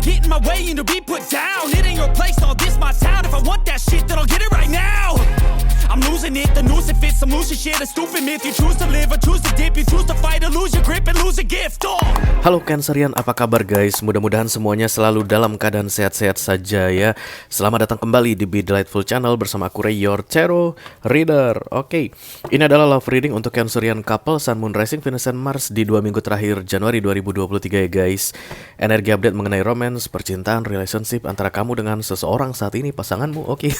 get in my way and to be put down. It ain't your place, all this my town. If I want that shit, then I'll get it right now. I'm losing it, the noose it fits. I'm losing shit, a stupid myth. You choose to live or choose to dip. You choose to fight or lose your grip and lose a gift. Halo Cancerian, apa kabar guys? Mudah-mudahan semuanya selalu dalam keadaan sehat-sehat saja ya. Selamat datang kembali di Be Delightful Channel bersama aku Ray, your tarot reader. Oke, ini adalah love reading untuk Cancerian couple Sun, Moon, Rising, Venus, and Mars di 2 minggu terakhir Januari 2023 ya guys. Energi update mengenai romance, percintaan, relationship antara kamu dengan seseorang saat ini, pasanganmu. Oke.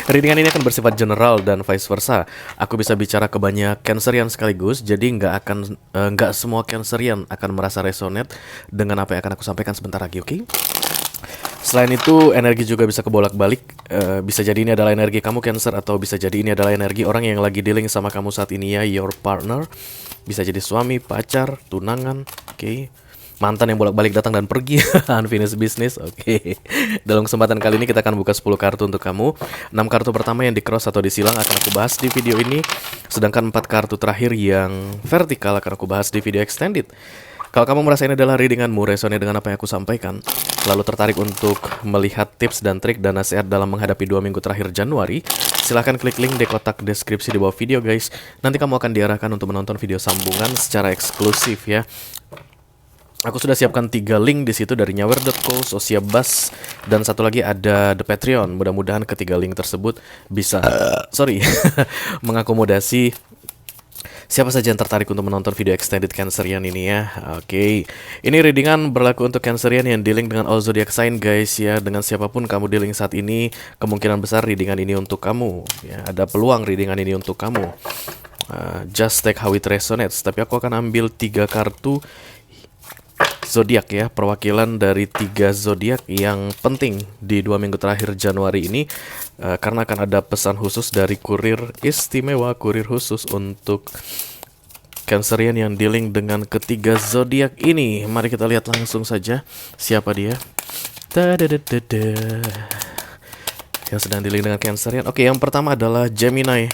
Readingan ini akan bersifat general dan vice versa. Aku bisa bicara ke banyak Cancerian sekaligus, jadi nggak semua Cancerian akan merasa resonate dengan apa yang akan aku sampaikan sebentar lagi, oke? Selain itu, energi juga bisa kebolak-balik. Bisa jadi ini adalah energi kamu Cancer, atau bisa jadi ini adalah energi orang yang lagi dealing sama kamu saat ini ya, your partner. Bisa jadi suami, pacar, tunangan, oke? Mantan yang bolak-balik datang dan pergi. Unfinished business. Oke. Dalam kesempatan kali ini kita akan buka 10 kartu untuk kamu. 6 kartu pertama yang di cross atau disilang akan aku bahas di video ini, sedangkan 4 kartu terakhir yang vertikal akan aku bahas di video extended. Kalau kamu merasa ini adalah readinganmu, resonate dengan apa yang aku sampaikan, lalu tertarik untuk melihat tips dan trik dan nasihat dalam menghadapi 2 minggu terakhir Januari, silahkan klik link di kotak deskripsi di bawah video guys. Nanti kamu akan diarahkan untuk menonton video sambungan secara eksklusif ya. Aku sudah siapkan 3 link di situ dari nyawer.co, Sociabuzz, dan satu lagi ada The Patreon. Mudah-mudahan ketiga link tersebut bisa mengakomodasi siapa saja yang tertarik untuk menonton video extended Cancerian ini ya. Oke. Ini readingan berlaku untuk Cancerian yang dealing dengan all zodiac sign guys ya. Dengan siapapun kamu dealing saat ini, kemungkinan besar readingan ini untuk kamu ya. Ada peluang readingan ini untuk kamu. Just take how it resonates. Tapi aku akan ambil 3 kartu zodiak ya, perwakilan dari 3 zodiak yang penting di 2 minggu terakhir Januari ini, karena akan ada pesan khusus dari kurir istimewa, kurir khusus untuk Cancerian yang dealing dengan ketiga zodiak ini. Mari kita lihat langsung saja siapa dia. Yang sedang dealing dengan Cancerian. Oke, yang pertama adalah Gemini.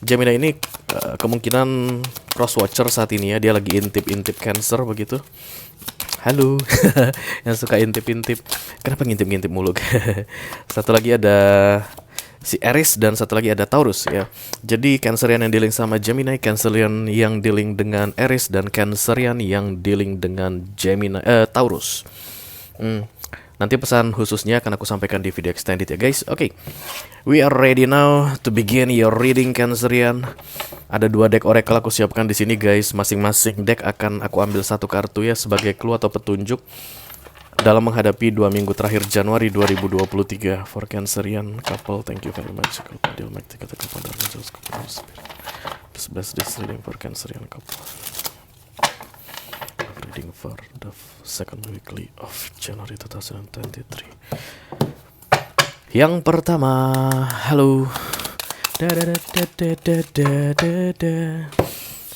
Gemini ini kemungkinan cross watcher saat ini ya. Dia lagi intip-intip Cancer begitu. Halo. Yang suka intip-intip. Kenapa ngintip-ngintip mulu? Satu lagi ada si Aries dan satu lagi ada Taurus ya. Jadi Cancerian yang dealing sama Gemini, Cancerian yang dealing dengan Aries, dan Cancerian yang dealing dengan Taurus. Nanti pesan khususnya akan aku sampaikan di video extended ya guys. Oke. We are ready now to begin your reading Cancerian. Ada 2 deck oracle aku siapkan di sini guys. Masing-masing deck akan aku ambil 1 kartu ya sebagai clue atau petunjuk dalam menghadapi 2 minggu terakhir Januari 2023 for Cancerian couple. Thank you very much. Best reading for Cancerian couple. Reading for the second weekly of January 2023. Yang pertama, halo.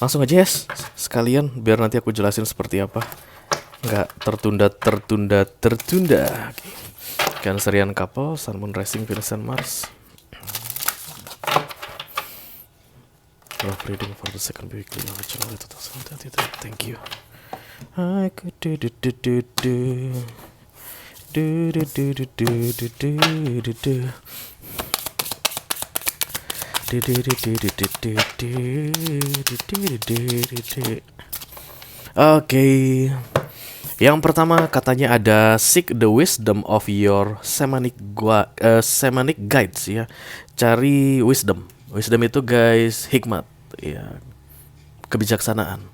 Langsung aja ya, sekalian biar nanti aku jelasin seperti apa. Nggak tertunda. Okay. Cancerian couple, Sun, Moon, Rising, Venus, and Mars. Love reading for the second weekly of January 2023. Thank you. I could do. Oke. Yang pertama katanya ada seek the wisdom of your shamanic guides ya. Cari wisdom. Wisdom itu guys hikmat ya. Kebijaksanaan.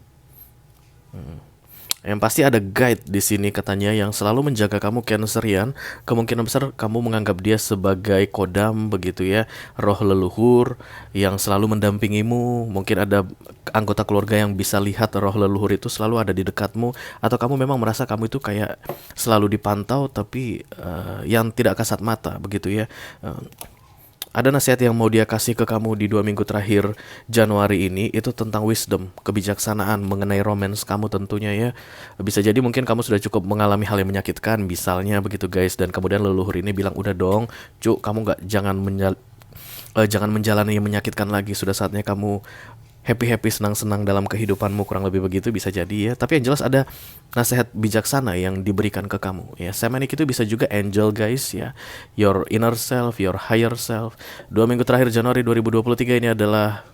Yang pasti ada guide di sini katanya yang selalu menjaga kamu Cancerian. Kemungkinan besar kamu menganggap dia sebagai kodam begitu ya, roh leluhur yang selalu mendampingimu. Mungkin ada anggota keluarga yang bisa lihat roh leluhur itu selalu ada di dekatmu, atau kamu memang merasa kamu itu kayak selalu dipantau tapi yang tidak kasat mata begitu ya. Ada nasihat yang mau dia kasih ke kamu di 2 minggu terakhir Januari ini, itu tentang wisdom, kebijaksanaan mengenai romance kamu tentunya ya. Bisa jadi mungkin kamu sudah cukup mengalami hal yang menyakitkan misalnya begitu guys, dan kemudian leluhur ini bilang udah dong Cuk, kamu jangan menjalani yang menyakitkan lagi. Sudah saatnya kamu happy-happy, senang-senang dalam kehidupanmu, kurang lebih begitu bisa jadi ya. Tapi yang jelas ada nasihat bijaksana yang diberikan ke kamu ya. Shamanic itu bisa juga angel guys ya, your inner self, your higher self. 2 minggu terakhir Januari 2023 ini adalah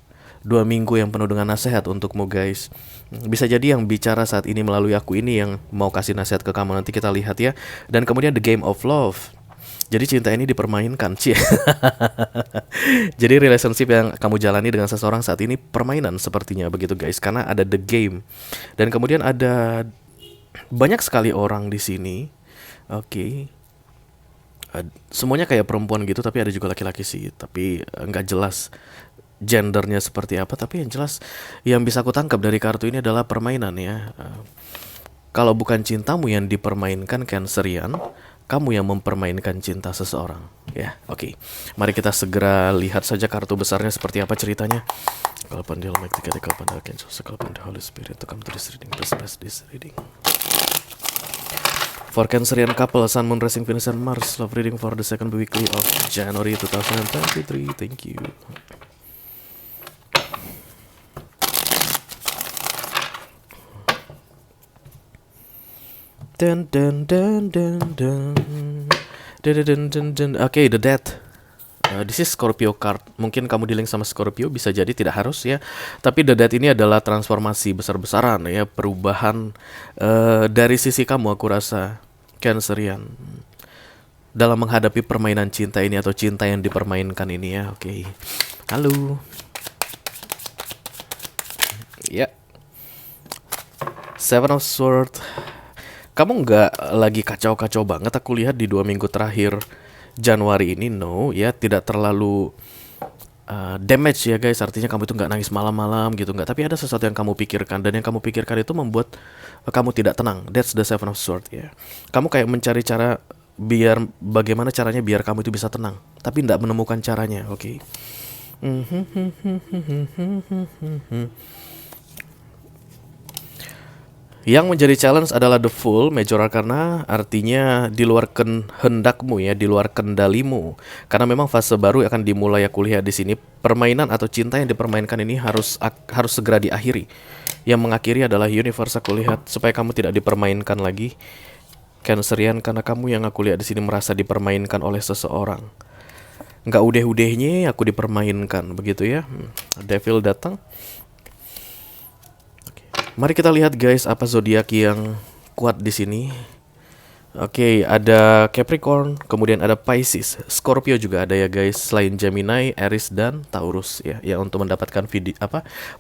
2 minggu yang penuh dengan nasihat untukmu guys. Bisa jadi yang bicara saat ini melalui aku ini yang mau kasih nasihat ke kamu, nanti kita lihat ya. Dan kemudian the game of love. Jadi cinta ini dipermainkan, cie. Jadi relationship yang kamu jalani dengan seseorang saat ini permainan sepertinya begitu guys, karena ada the game. Dan kemudian ada banyak sekali orang di sini. Oke. Semuanya kayak perempuan gitu, tapi ada juga laki-laki sih. Tapi nggak jelas gendernya seperti apa. Tapi yang jelas yang bisa aku tangkap dari kartu ini adalah permainan ya. Kalau bukan cintamu yang dipermainkan, Cancerian, kamu yang mempermainkan cinta seseorang ya. Oke. Mari kita segera lihat saja kartu besarnya seperti apa ceritanya. Kalau pandil make the kalau Archangel, kalau the Holy Spirit to come to this reading, please bless this reading. For Cancerian couple, Sun, Moon, Rising, Venus, and Mars, love reading for the second weekly of January 2023. Thank you. Dun dun dun dun dun. Dun dun dun dun. Oke, the Death. This is Scorpio card. Mungkin kamu di-link sama Scorpio, bisa jadi, tidak harus ya. Tapi the Death ini adalah transformasi besar-besaran ya, perubahan dari sisi kamu, aku rasa, Cancerian, dalam menghadapi permainan cinta ini atau cinta yang dipermainkan ini ya. Oke. Halo. Ya. Seven of Swords. Kamu nggak lagi kacau-kacau banget aku lihat di 2 minggu terakhir Januari ini. No ya, tidak terlalu damage ya guys. Artinya kamu itu nggak nangis malam-malam gitu, nggak. Tapi ada sesuatu yang kamu pikirkan, dan yang kamu pikirkan itu membuat kamu tidak tenang. That's the Seven of Swords ya. Kamu kayak mencari cara biar bagaimana caranya biar kamu itu bisa tenang, tapi nggak menemukan caranya. Oke. Yang menjadi challenge adalah the Fool, Major Arcana, artinya di luar kehendakmu ya, di luar kendalimu. Karena memang fase baru akan dimulai, aku lihat di sini. Permainan atau cinta yang dipermainkan ini harus segera diakhiri. Yang mengakhiri adalah Universe, aku lihat, supaya kamu tidak dipermainkan lagi, Cancerian, karena kamu yang aku lihat di sini merasa dipermainkan oleh seseorang. Nggak udeh-udehnya aku dipermainkan, begitu ya. Devil datang. Mari kita lihat guys apa zodiak yang kuat di sini. Oke, ada Capricorn, kemudian ada Pisces, Scorpio juga ada ya guys, selain Gemini, Aries dan Taurus ya, yang untuk mendapatkan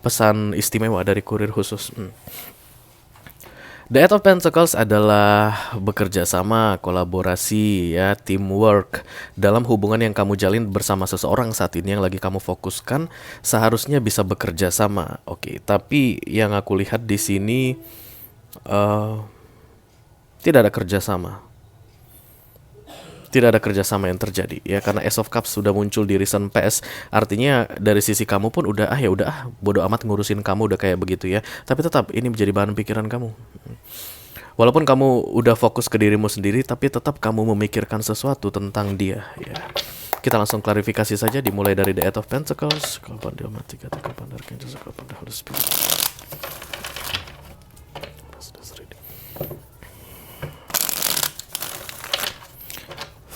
pesan istimewa dari kurir khusus. The Eight of Pentacles adalah bekerja sama, kolaborasi ya, teamwork dalam hubungan yang kamu jalin bersama seseorang saat ini yang lagi kamu fokuskan, seharusnya bisa bekerja sama. Oke, tapi yang aku lihat di sini tidak ada kerjasama. Tidak ada kerjasama yang terjadi ya, karena Ace of Cups sudah muncul di recent past. Artinya dari sisi kamu pun udah bodo amat ngurusin kamu, udah kayak begitu ya. Tapi tetap ini menjadi bahan pikiran kamu. Walaupun kamu udah fokus ke dirimu sendiri, tapi tetap kamu memikirkan sesuatu tentang dia ya. Kita langsung klarifikasi saja, dimulai dari The Eight of Pentacles.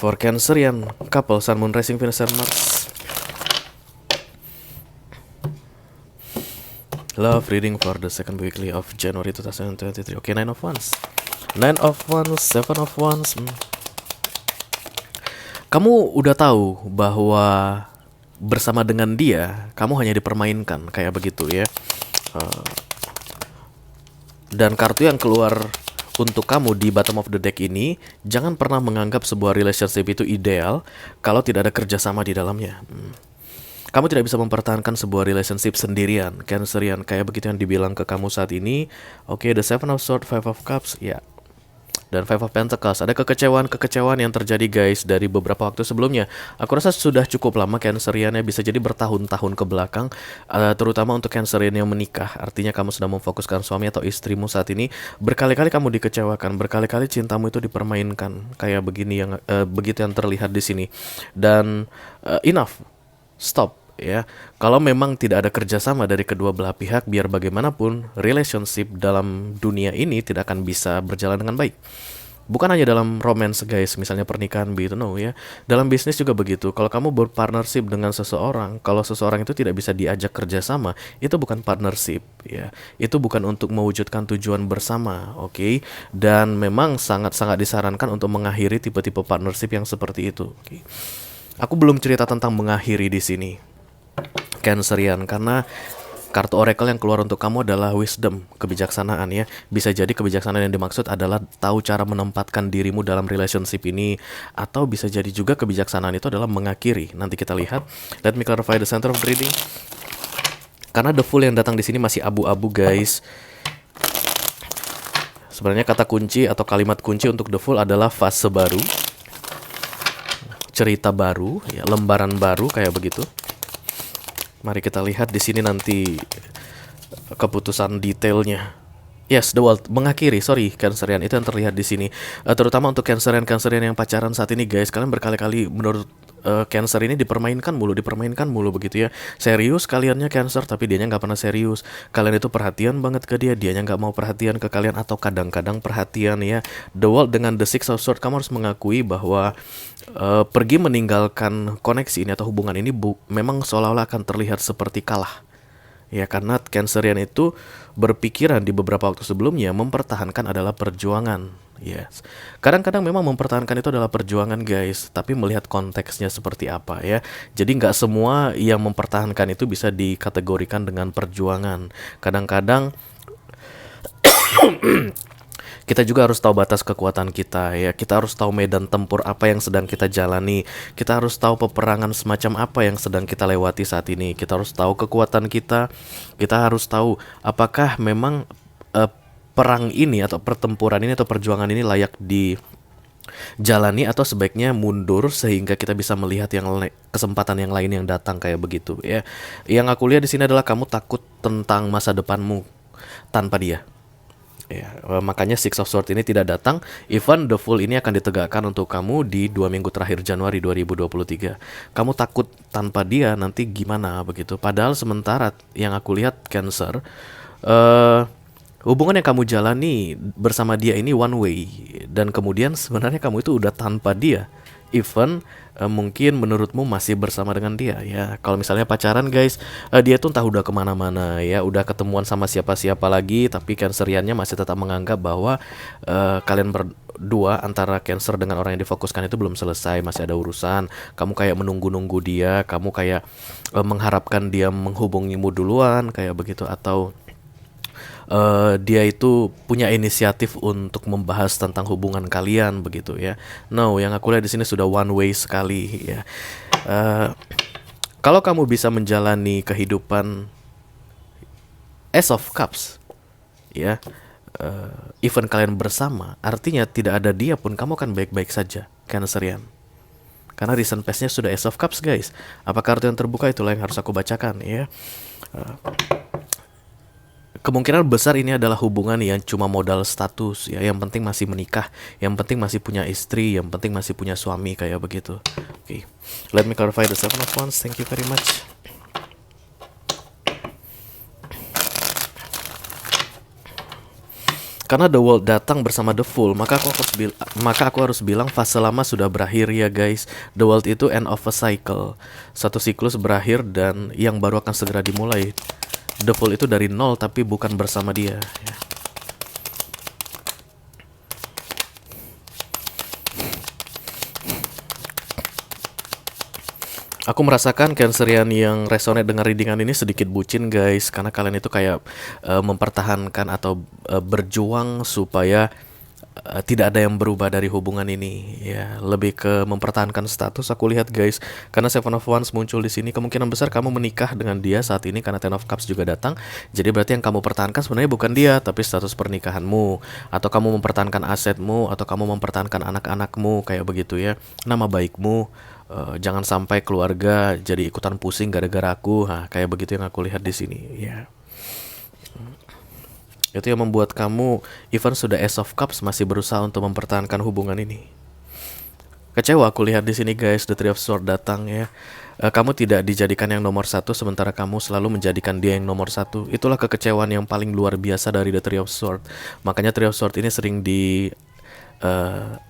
For Cancerian couple, Sun, Moon, Rising, Venus, and Mars. Love reading for the second weekly of January 2023. Okay, Nine of Wands, Seven of Wands. Kamu udah tahu bahwa bersama dengan dia, kamu hanya dipermainkan, kayak begitu ya. Dan kartu yang keluar untuk kamu di bottom of the deck ini, jangan pernah menganggap sebuah relationship itu ideal kalau tidak ada kerjasama di dalamnya. Kamu tidak bisa mempertahankan sebuah relationship sendirian, Cancerian, kayak begitu yang dibilang ke kamu saat ini. Oke, the Seven of Swords, Five of Cups, ya. Dan Five of Pentacles, ada kekecewaan yang terjadi guys dari beberapa waktu sebelumnya. Aku rasa sudah cukup lama Canceriannya, bisa jadi bertahun-tahun ke belakang, terutama untuk Cancerian yang menikah. Artinya kamu sedang memfokuskan suami atau istrimu saat ini. Berkali-kali kamu dikecewakan, berkali-kali cintamu itu dipermainkan, kayak begini yang begitu yang terlihat di sini. Dan enough, stop ya. Kalau memang tidak ada kerjasama dari kedua belah pihak, biar bagaimanapun relationship dalam dunia ini tidak akan bisa berjalan dengan baik. Bukan hanya dalam romance guys, misalnya pernikahan begitu, no ya. Dalam bisnis juga begitu. Kalau kamu berpartnership dengan seseorang, kalau seseorang itu tidak bisa diajak kerjasama, itu bukan partnership ya. Itu bukan untuk mewujudkan tujuan bersama, oke? Dan memang sangat-sangat disarankan untuk mengakhiri tipe-tipe partnership yang seperti itu. Oke. Aku belum cerita tentang mengakhiri di sini, Cancerian, karena kartu oracle yang keluar untuk kamu adalah wisdom, kebijaksanaan ya. Bisa jadi kebijaksanaan yang dimaksud adalah tahu cara menempatkan dirimu dalam relationship ini, atau bisa jadi juga kebijaksanaan itu adalah mengakhiri. Nanti kita lihat. Let me clarify the center of the reading. Karena the Fool yang datang di sini masih abu-abu guys. Sebenarnya kata kunci atau kalimat kunci untuk the Fool adalah fase baru, cerita baru, ya, lembaran baru kayak begitu. Mari kita lihat di sini nanti keputusan detailnya. Yes, the world mengakhiri, sorry Cancerian, itu yang terlihat di sini. Terutama untuk Cancerian yang pacaran saat ini guys, kalian berkali-kali menurut Cancer ini dipermainkan mulu begitu ya. Serius kaliannya Cancer, tapi dianya nggak pernah serius. Kalian itu perhatian banget ke dia, dianya nggak mau perhatian ke kalian, atau kadang-kadang perhatian ya. The World dengan the Six of Swords, kamu harus mengakui bahwa pergi meninggalkan koneksi ini atau hubungan ini memang seolah-olah akan terlihat seperti kalah. Ya, karena Cancerian itu berpikiran di beberapa waktu sebelumnya mempertahankan adalah perjuangan. Yes. Kadang-kadang memang mempertahankan itu adalah perjuangan guys, tapi melihat konteksnya seperti apa ya. Jadi nggak semua yang mempertahankan itu bisa dikategorikan dengan perjuangan. Kadang-kadang kita juga harus tahu batas kekuatan kita ya. Kita harus tahu medan tempur apa yang sedang kita jalani. Kita harus tahu peperangan semacam apa yang sedang kita lewati saat ini. Kita harus tahu kekuatan kita. Kita harus tahu apakah memang perang ini atau pertempuran ini atau perjuangan ini layak dijalani atau sebaiknya mundur sehingga kita bisa melihat kesempatan yang lain yang datang kayak begitu ya. Yang aku lihat di sini adalah kamu takut tentang masa depanmu tanpa dia. Ya, makanya Six of Swords ini tidak datang. Even the Fool ini akan ditegakkan untuk kamu di 2 minggu terakhir Januari 2023. Kamu takut tanpa dia nanti gimana begitu. Padahal sementara yang aku lihat Cancer, hubungan yang kamu jalani bersama dia ini one way. Dan kemudian sebenarnya kamu itu udah tanpa dia. Even mungkin menurutmu masih bersama dengan dia ya. Kalau misalnya pacaran guys, dia tuh entah udah kemana-mana ya, udah ketemuan sama siapa-siapa lagi, tapi Canceriannya masih tetap menganggap bahwa kalian berdua antara Cancer dengan orang yang difokuskan itu belum selesai, masih ada urusan. Kamu kayak menunggu-nunggu dia, kamu kayak mengharapkan dia menghubungimu duluan kayak begitu, atau dia itu punya inisiatif untuk membahas tentang hubungan kalian begitu ya. No, yang aku lihat di sini sudah one way sekali ya. Kalau kamu bisa menjalani kehidupan Ace of Cups ya, even kalian bersama, artinya tidak ada dia pun kamu akan baik-baik saja, Cancerian. Karena recent past-nya sudah Ace of Cups guys. Apa kartu yang terbuka? Itulah yang harus aku bacakan ya. Kemungkinan besar ini adalah hubungan yang cuma modal status ya, yang penting masih menikah, yang penting masih punya istri, yang penting masih punya suami kayak begitu. Oke. Let me clarify the Seven of Wands. Thank you very much. Karena The World datang bersama The Fool, maka aku harus bilang fase lama sudah berakhir ya guys. The World itu end of a cycle. Satu siklus berakhir dan yang baru akan segera dimulai. The Fool itu dari nol tapi bukan bersama dia ya. Aku merasakan Cancerian yang resonate dengan readingan ini sedikit bucin guys, karena kalian itu kayak mempertahankan atau berjuang supaya tidak ada yang berubah dari hubungan ini ya, lebih ke mempertahankan status aku lihat guys. Karena Seven of Wands muncul di sini, kemungkinan besar kamu menikah dengan dia saat ini karena Ten of Cups juga datang. Jadi berarti yang kamu pertahankan sebenarnya bukan dia, tapi status pernikahanmu, atau kamu mempertahankan asetmu, atau kamu mempertahankan anak-anakmu kayak begitu ya, nama baikmu. Jangan sampai keluarga jadi ikutan pusing gara-gara aku, kayak begitu yang aku lihat di sini ya. Itu yang membuat kamu even sudah Ace of Cups masih berusaha untuk mempertahankan hubungan ini. Kecewa aku lihat di sini guys, The Three of Swords datang ya. Kamu tidak dijadikan yang nomor satu, sementara kamu selalu menjadikan dia yang nomor satu. Itulah kekecewaan yang paling luar biasa dari The Three of Swords. Makanya Three of Swords ini sering di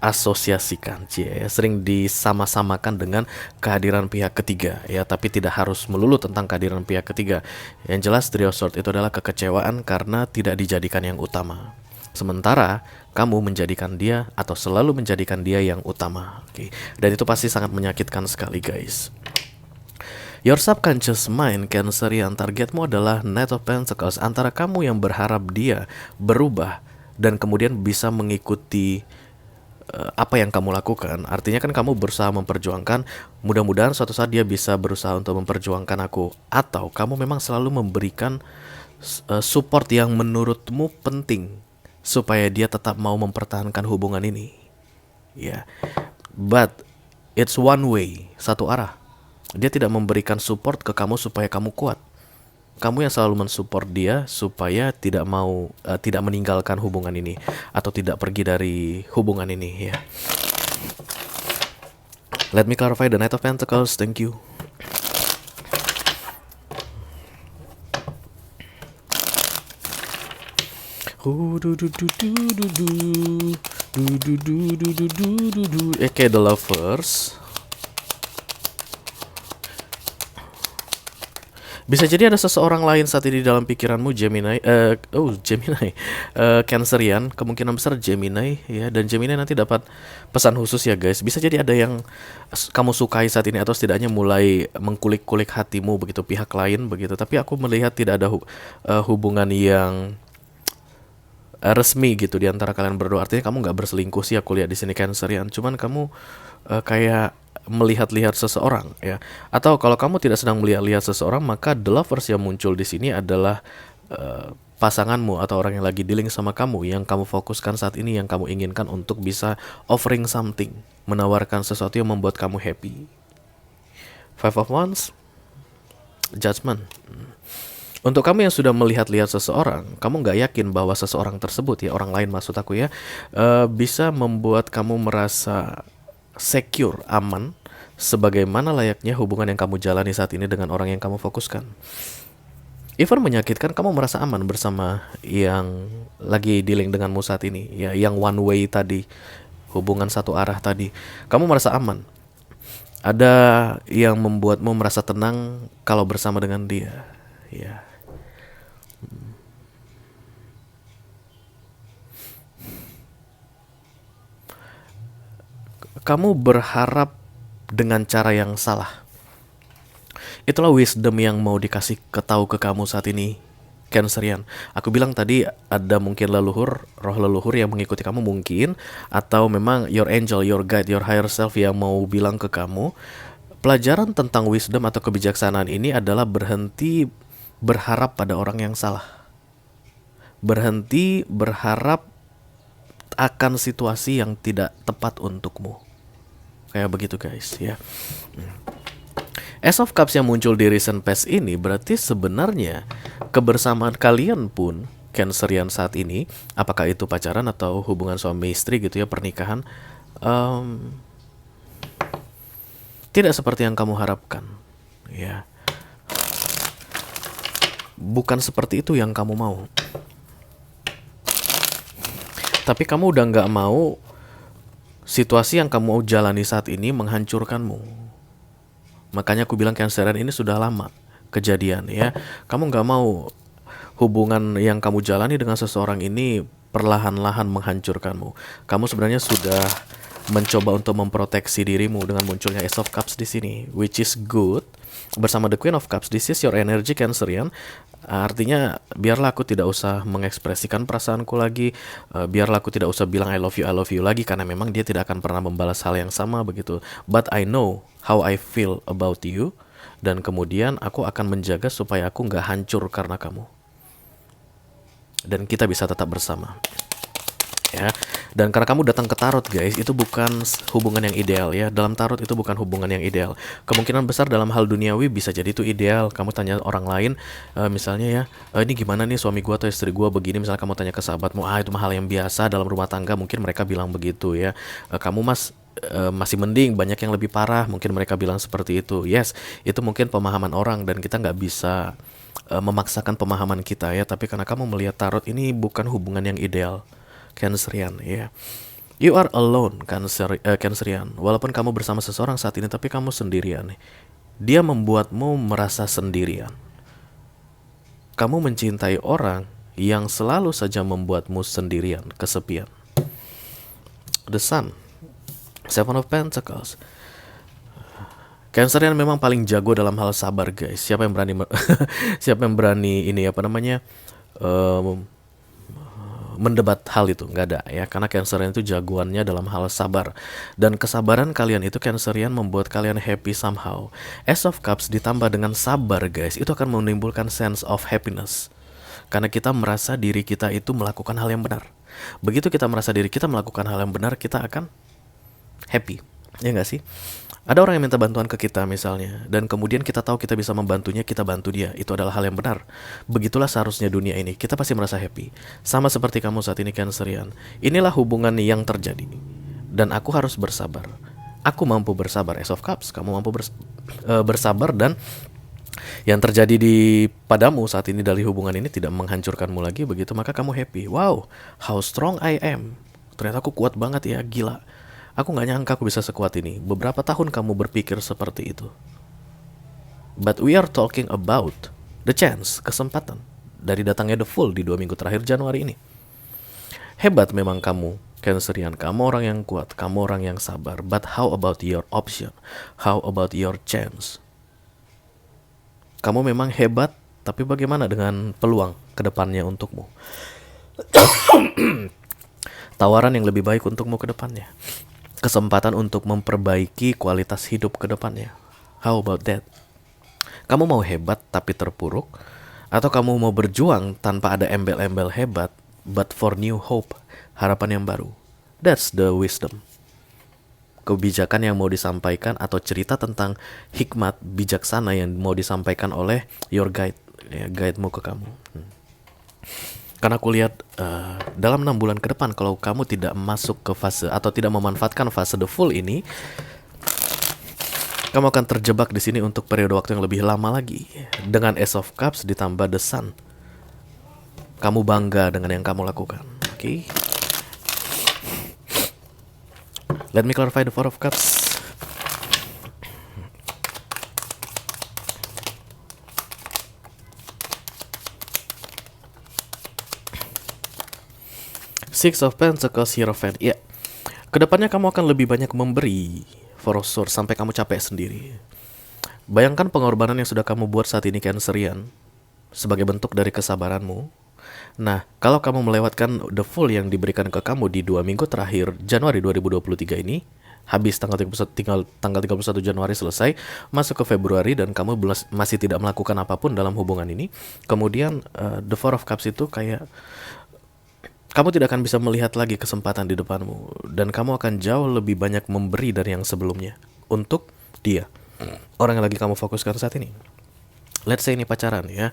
asosiasikan, sering disama-samakan dengan kehadiran pihak ketiga, ya. Tapi tidak harus melulu tentang kehadiran pihak ketiga. Yang jelas Three of Swords itu adalah kekecewaan karena tidak dijadikan yang utama. Sementara kamu menjadikan dia atau selalu menjadikan dia yang utama. Oke. Dan itu pasti sangat menyakitkan sekali, guys. Your subconscious mind, Cancerian, targetmu adalah Knight of Pentacles. Antara kamu yang berharap dia berubah dan kemudian bisa mengikuti apa yang kamu lakukan. Artinya kan kamu berusaha memperjuangkan, mudah-mudahan suatu saat dia bisa berusaha untuk memperjuangkan aku. Atau kamu memang selalu memberikan support yang menurutmu penting supaya dia tetap mau mempertahankan hubungan ini. Ya, but it's one way, satu arah. Dia tidak memberikan support ke kamu supaya kamu kuat. Kamu yang selalu mensupport dia supaya tidak meninggalkan hubungan ini atau tidak pergi dari hubungan ini, ya. Let me clarify the Knight of Pentacles. Thank you. Oke, the Lovers. Bisa jadi ada seseorang lain saat ini dalam pikiranmu, Gemini. Cancerian, kemungkinan besar Gemini, ya. Dan Gemini nanti dapat pesan khusus, ya, guys. Bisa jadi ada yang kamu sukai saat ini atau setidaknya mulai mengkulik-kulik hatimu begitu, pihak lain begitu. Tapi aku melihat tidak ada hubungan yang resmi gitu di antara kalian berdua. Artinya kamu nggak berselingkuh sih, aku lihat di sini, Cancerian. Cuman kamu kayak melihat-lihat seseorang, ya. Atau kalau kamu tidak sedang melihat-lihat seseorang, maka the Lovers yang muncul di sini adalah pasanganmu atau orang yang lagi dealing sama kamu, yang kamu fokuskan saat ini, yang kamu inginkan untuk bisa offering something, menawarkan sesuatu yang membuat kamu happy. Five of Wands, Judgment. Untuk kamu yang sudah melihat-lihat seseorang, kamu nggak yakin bahwa seseorang tersebut, ya, orang lain maksud aku, ya, bisa membuat kamu merasa secure, aman, sebagaimana layaknya hubungan yang kamu jalani saat ini dengan orang yang kamu fokuskan. Even menyakitkan, kamu merasa aman bersama yang lagi dealing denganmu saat ini, ya, yang one way tadi, hubungan satu arah tadi. Kamu merasa aman. Ada yang membuatmu merasa tenang kalau bersama dengan dia, ya. Kamu berharap dengan cara yang salah. Itulah wisdom yang mau dikasih tahu ke kamu saat ini, Cancerian. Aku bilang tadi ada mungkin roh leluhur yang mengikuti kamu mungkin, atau memang your angel, your guide, your higher self yang mau bilang ke kamu, pelajaran tentang wisdom atau kebijaksanaan ini adalah berhenti berharap pada orang yang salah. Berhenti berharap akan situasi yang tidak tepat untukmu. Kayak begitu, guys, ya. Ace of Cups yang muncul di recent past ini berarti sebenarnya kebersamaan kalian pun, Cancerian, saat ini, apakah itu pacaran atau hubungan suami istri gitu, ya, pernikahan, tidak seperti yang kamu harapkan, ya. Bukan seperti itu yang kamu mau. Tapi kamu udah nggak mau situasi yang kamu jalani saat ini menghancurkanmu. Makanya aku bilang Cancerian ini sudah lama kejadian, ya. Kamu nggak mau hubungan yang kamu jalani dengan seseorang ini perlahan-lahan menghancurkanmu. Kamu sebenarnya sudah mencoba untuk memproteksi dirimu dengan munculnya Ace of Cups di sini, which is good. Bersama the Queen of Cups, this is your energy, Cancerian. Artinya biarlah aku tidak usah mengekspresikan perasaanku lagi, biarlah aku tidak usah bilang I love you lagi, karena memang dia tidak akan pernah membalas hal yang sama begitu. But I know how I feel about you, dan kemudian aku akan menjaga supaya aku nggak hancur karena kamu, dan kita bisa tetap bersama, ya. Dan karena kamu datang ke tarot, guys, itu bukan hubungan yang ideal, ya. Dalam tarot itu bukan hubungan yang ideal. Kemungkinan besar dalam hal duniawi bisa jadi itu ideal. Kamu tanya orang lain, misalnya, ya, ini gimana nih suami gua atau istri gua begini. Misalnya kamu tanya ke sahabatmu, itu hal yang biasa dalam rumah tangga, mungkin mereka bilang begitu, ya. Kamu, Mas, masih mending, banyak yang lebih parah, mungkin mereka bilang seperti itu. Yes, itu mungkin pemahaman orang dan kita nggak bisa memaksakan pemahaman kita ya. Tapi karena kamu melihat tarot ini bukan hubungan yang ideal, Cancerian ya. You are alone, Cancerian. Walaupun kamu bersama seseorang saat ini, tapi kamu sendirian. Dia membuatmu merasa sendirian. Kamu mencintai orang yang selalu saja membuatmu sendirian, kesepian. The Sun, Seven of Pentacles. Cancerian memang paling jago dalam hal sabar, guys. Siapa yang berani siapa yang berani ini apa namanya? Mendebat hal itu, nggak ada ya, karena Cancerian itu jagoannya dalam hal sabar, dan kesabaran kalian itu Cancerian membuat kalian happy somehow. Ace of Cups ditambah dengan sabar, guys, itu akan menimbulkan sense of happiness, karena kita merasa diri kita itu melakukan hal yang benar. Begitu kita merasa diri kita melakukan hal yang benar, kita akan happy, ya nggak sih? Ada orang yang minta bantuan ke kita misalnya, dan kemudian kita tahu kita bisa membantunya, kita bantu dia. Itu adalah hal yang benar. Begitulah seharusnya dunia ini. Kita pasti merasa happy. Sama seperti kamu saat ini, Cancerian. Inilah hubungan yang terjadi. Dan aku harus bersabar. Aku mampu bersabar. Ace of Cups, kamu mampu bersabar, dan yang terjadi padamu saat ini dari hubungan ini tidak menghancurkanmu lagi. Begitu maka kamu happy. Wow, how strong I am. Ternyata aku kuat banget ya, gila. Aku gak nyangka aku bisa sekuat ini. Beberapa tahun kamu berpikir seperti itu. But we are talking about the chance, kesempatan dari datangnya the full di 2 minggu terakhir Januari ini. Hebat memang kamu, Cancerian. Kamu orang yang kuat, kamu orang yang sabar. But how about your option? How about your chance? Kamu memang hebat, tapi bagaimana dengan peluang ke depannya untukmu? Tawaran yang lebih baik untukmu ke depannya. Kesempatan untuk memperbaiki kualitas hidup ke depannya. How about that? Kamu mau hebat tapi terpuruk? Atau kamu mau berjuang tanpa ada embel-embel hebat, but for new hope, harapan yang baru? That's the wisdom. Kebijakan yang mau disampaikan atau cerita tentang hikmat bijaksana yang mau disampaikan oleh your guide, ya, guide-mu ke kamu. Karena aku lihat dalam 6 bulan ke depan, kalau kamu tidak masuk ke fase atau tidak memanfaatkan fase the full ini, kamu akan terjebak di sini untuk periode waktu yang lebih lama lagi. Dengan Ace of Cups ditambah the Sun, kamu bangga dengan yang kamu lakukan. Oke. Let me clarify the Four of Cups. Six of Pentacles, Hierophant. Ya, kedepannya kamu akan lebih banyak memberi, Four of Swords, sampai kamu capek sendiri. Bayangkan pengorbanan yang sudah kamu buat saat ini, Cancerian, sebagai bentuk dari kesabaranmu. Nah, kalau kamu melewatkan the full yang diberikan ke kamu di 2 minggu terakhir Januari 2023 ini, habis tanggal 31 Januari selesai, masuk ke Februari, dan kamu masih tidak melakukan apapun dalam hubungan ini. Kemudian the Four of Cups itu kayak kamu tidak akan bisa melihat lagi kesempatan di depanmu, dan kamu akan jauh lebih banyak memberi dari yang sebelumnya untuk dia, orang yang lagi kamu fokuskan saat ini. Let's say ini pacaran ya,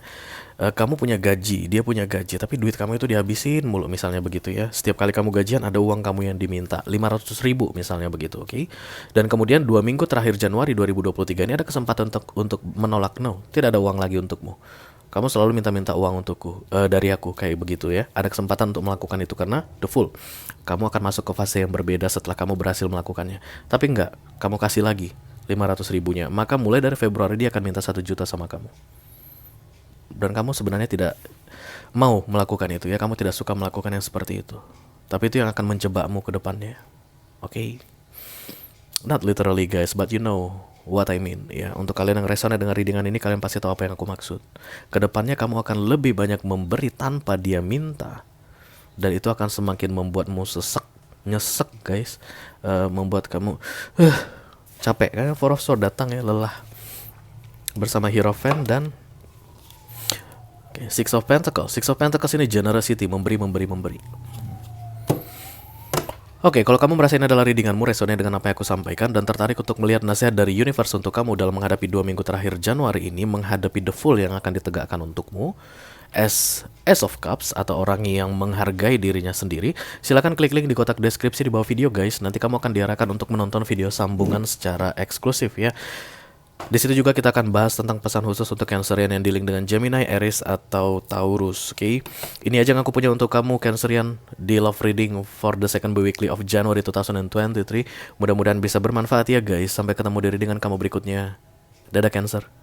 kamu punya gaji, dia punya gaji, tapi duit kamu itu dihabisin mulu misalnya begitu ya. Setiap kali kamu gajian ada uang kamu yang diminta, 500.000 misalnya begitu, oke? Dan kemudian 2 minggu terakhir Januari 2023 ini ada kesempatan untuk menolak no, tidak ada uang lagi untukmu. Kamu selalu minta-minta uang untukku, dari aku, kayak begitu ya. Ada kesempatan untuk melakukan itu karena the full. Kamu akan masuk ke fase yang berbeda setelah kamu berhasil melakukannya. Tapi enggak, kamu kasih lagi 500.000-nya. Maka mulai dari Februari dia akan minta 1 juta sama kamu. Dan kamu sebenarnya tidak mau melakukan itu ya. Kamu tidak suka melakukan yang seperti itu. Tapi itu yang akan menjebakmu ke depannya. Oke? Not literally guys, but you know what I mean ya. Untuk kalian yang resonate dengan readingan ini, kalian pasti tahu apa yang aku maksud. Kedepannya kamu akan lebih banyak memberi tanpa dia minta, dan itu akan semakin membuatmu nyesek guys, membuat kamu capek kan. Four of Swords datang ya, lelah bersama Hierophant dan Six of Pentacles. Six of Pentacles ini generosity, memberi. Oke, kalau kamu merasa ini adalah readinganmu, resonnya dengan apa yang aku sampaikan, dan tertarik untuk melihat nasihat dari universe untuk kamu dalam menghadapi 2 minggu terakhir Januari ini, menghadapi the full yang akan ditegakkan untukmu, Ace of Cups atau orang yang menghargai dirinya sendiri, silakan klik link di kotak deskripsi di bawah video guys. Nanti kamu akan diarahkan untuk menonton video sambungan secara eksklusif ya. Di situ juga kita akan bahas tentang pesan khusus untuk Cancerian yang dealing dengan Gemini, Aries, atau Taurus. Oke, ini aja yang aku punya untuk kamu Cancerian di love reading for the second weekly of January 2023. Mudah-mudahan bisa bermanfaat ya guys. Sampai ketemu di readingan kamu berikutnya. Dadah Cancer.